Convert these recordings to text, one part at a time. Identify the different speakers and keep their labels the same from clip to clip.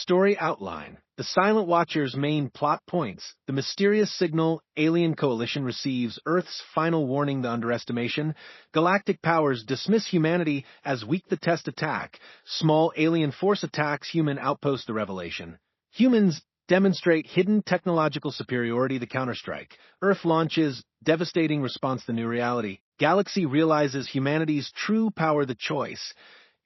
Speaker 1: Story outline. The Silent Watcher's main plot points. The mysterious signal alien coalition receives Earth's final warning the underestimation. Galactic powers dismiss humanity as weak the test attack. Small alien force attacks human outpost the revelation. Humans demonstrate hidden technological superiority the counterstrike. Earth launches devastating response the new reality. Galaxy realizes humanity's true power the choice.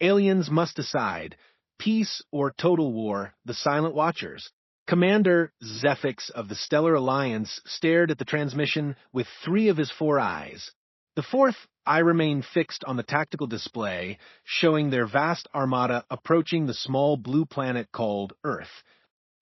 Speaker 1: Aliens must decide. Peace or total war, the Silent Watchers. Commander Zephyx of the Stellar Alliance stared at the transmission with 3 of his 4 eyes. The 4th eye remained fixed on the tactical display, showing their vast armada approaching the small blue planet called Earth.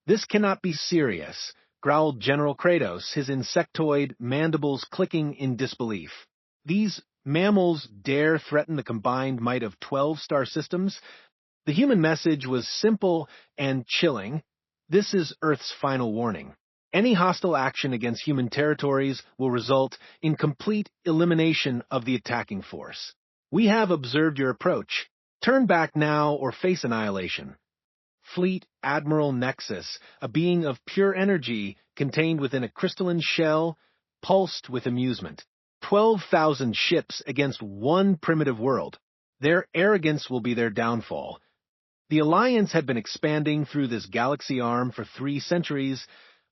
Speaker 1: "This cannot be serious," growled General Kratos, his insectoid mandibles clicking in disbelief. "These mammals dare threaten the combined might of 12 star systems?" The human message was simple and chilling. This is Earth's final warning. Any hostile action against human territories will result in complete elimination of the attacking force. We have observed your approach. Turn back now or face annihilation. Fleet Admiral Nexus, a being of pure energy contained within a crystalline shell, pulsed with amusement. 12,000 ships against one primitive world. Their arrogance will be their downfall. The Alliance had been expanding through this galaxy arm for 3 centuries,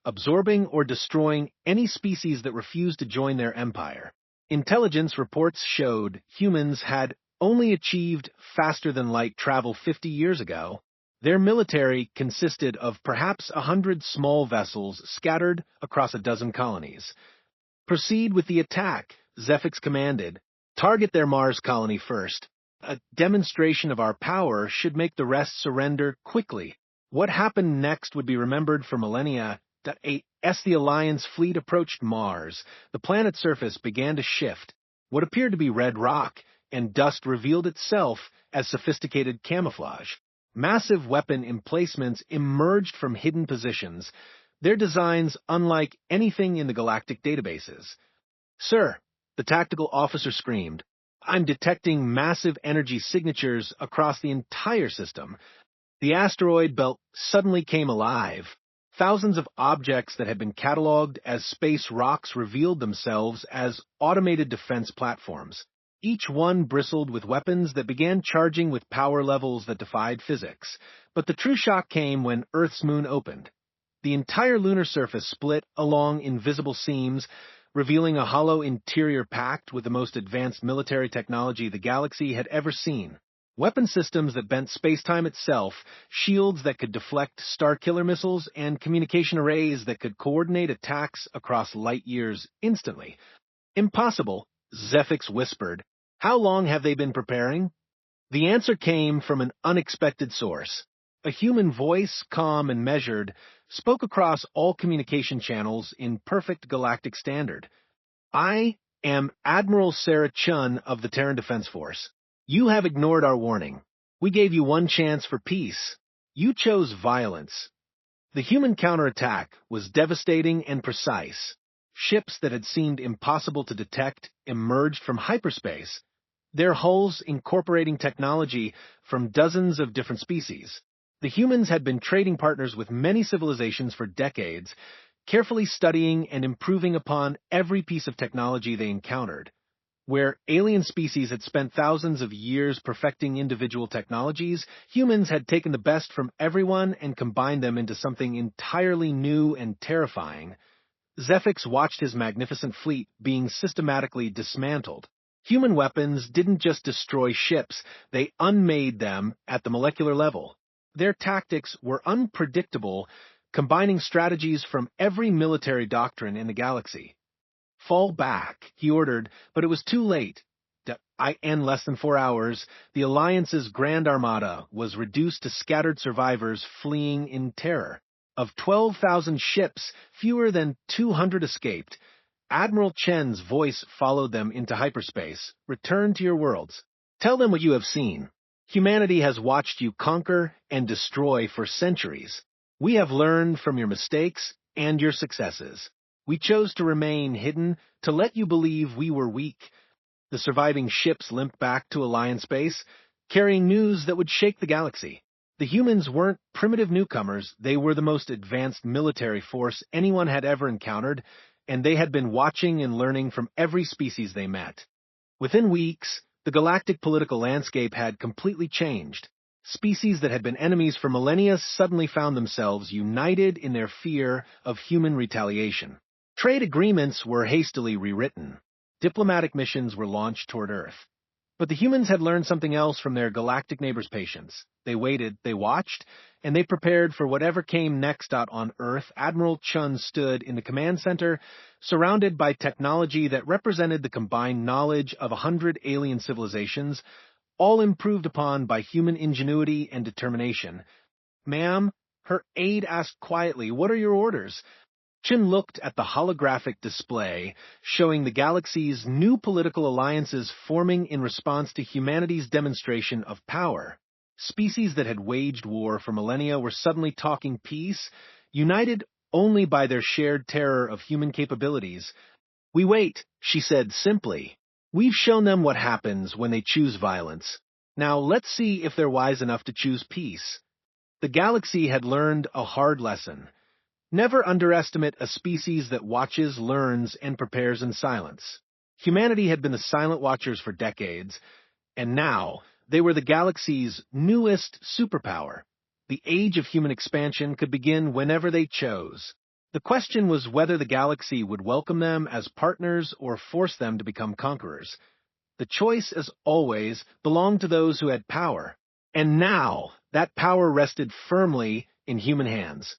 Speaker 1: absorbing or destroying any species that refused to join their empire. Intelligence reports showed humans had only achieved faster-than-light travel 50 years ago. Their military consisted of perhaps 100 small vessels scattered across a dozen colonies. "Proceed with the attack," Zephyx commanded. "Target their Mars colony first. A demonstration of our power should make the rest surrender quickly." What happened next would be remembered for millennia. As the Alliance fleet approached Mars, the planet's surface began to shift. What appeared to be red rock and dust revealed itself as sophisticated camouflage. Massive weapon emplacements emerged from hidden positions, their designs unlike anything in the galactic databases. "Sir," the tactical officer screamed, "I'm detecting massive energy signatures across the entire system." The asteroid belt suddenly came alive. Thousands of objects that had been cataloged as space rocks revealed themselves as automated defense platforms. Each one bristled with weapons that began charging with power levels that defied physics. But the true shock came when Earth's moon opened. The entire lunar surface split along invisible seams, revealing a hollow interior packed with the most advanced military technology the galaxy had ever seen. Weapon systems that bent space-time itself, shields that could deflect Starkiller missiles, and communication arrays that could coordinate attacks across light years instantly. "Impossible," Zephyx whispered. "How long have they been preparing?" The answer came from an unexpected source. A human voice, calm and measured, spoke across all communication channels in perfect galactic standard. "I am Admiral Sarah Chun of the Terran Defense Force. You have ignored our warning. We gave you one chance for peace. You chose violence." The human counterattack was devastating and precise. Ships that had seemed impossible to detect emerged from hyperspace, their hulls incorporating technology from dozens of different species. The humans had been trading partners with many civilizations for decades, carefully studying and improving upon every piece of technology they encountered. Where alien species had spent thousands of years perfecting individual technologies, humans had taken the best from everyone and combined them into something entirely new and terrifying. Zephyx watched his magnificent fleet being systematically dismantled. Human weapons didn't just destroy ships, they unmade them at the molecular level. Their tactics were unpredictable, combining strategies from every military doctrine in the galaxy. "Fall back," he ordered, but it was too late. In less than 4 hours, the Alliance's Grand Armada was reduced to scattered survivors fleeing in terror. Of 12,000 ships, fewer than 200 escaped. Admiral Chen's voice followed them into hyperspace. "Return to your worlds. Tell them what you have seen. Humanity has watched you conquer and destroy for centuries. We have learned from your mistakes and your successes. We chose to remain hidden to let you believe we were weak." The surviving ships limped back to Alliance base, carrying news that would shake the galaxy. The humans weren't primitive newcomers, they were the most advanced military force anyone had ever encountered, and they had been watching and learning from every species they met. Within weeks, the galactic political landscape had completely changed. Species that had been enemies for millennia suddenly found themselves united in their fear of human retaliation. Trade agreements were hastily rewritten. Diplomatic missions were launched toward Earth. But the humans had learned something else from their galactic neighbors' patience. They waited, they watched, and they prepared for whatever came next. On Earth, Admiral Chun stood in the command center, surrounded by technology that represented the combined knowledge of 100 alien civilizations, all improved upon by human ingenuity and determination. "Ma'am," her aide asked quietly, "what are your orders?" Chun looked at the holographic display, showing the galaxy's new political alliances forming in response to humanity's demonstration of power. Species that had waged war for millennia were suddenly talking peace, united only by their shared terror of human capabilities. "We wait," she said simply. "We've shown them what happens when they choose violence. Now let's see if they're wise enough to choose peace." The galaxy had learned a hard lesson. Never underestimate a species that watches, learns, and prepares in silence. Humanity had been the silent watchers for decades, and now they were the galaxy's newest superpower. The age of human expansion could begin whenever they chose. The question was whether the galaxy would welcome them as partners or force them to become conquerors. The choice, as always, belonged to those who had power. And now, that power rested firmly in human hands.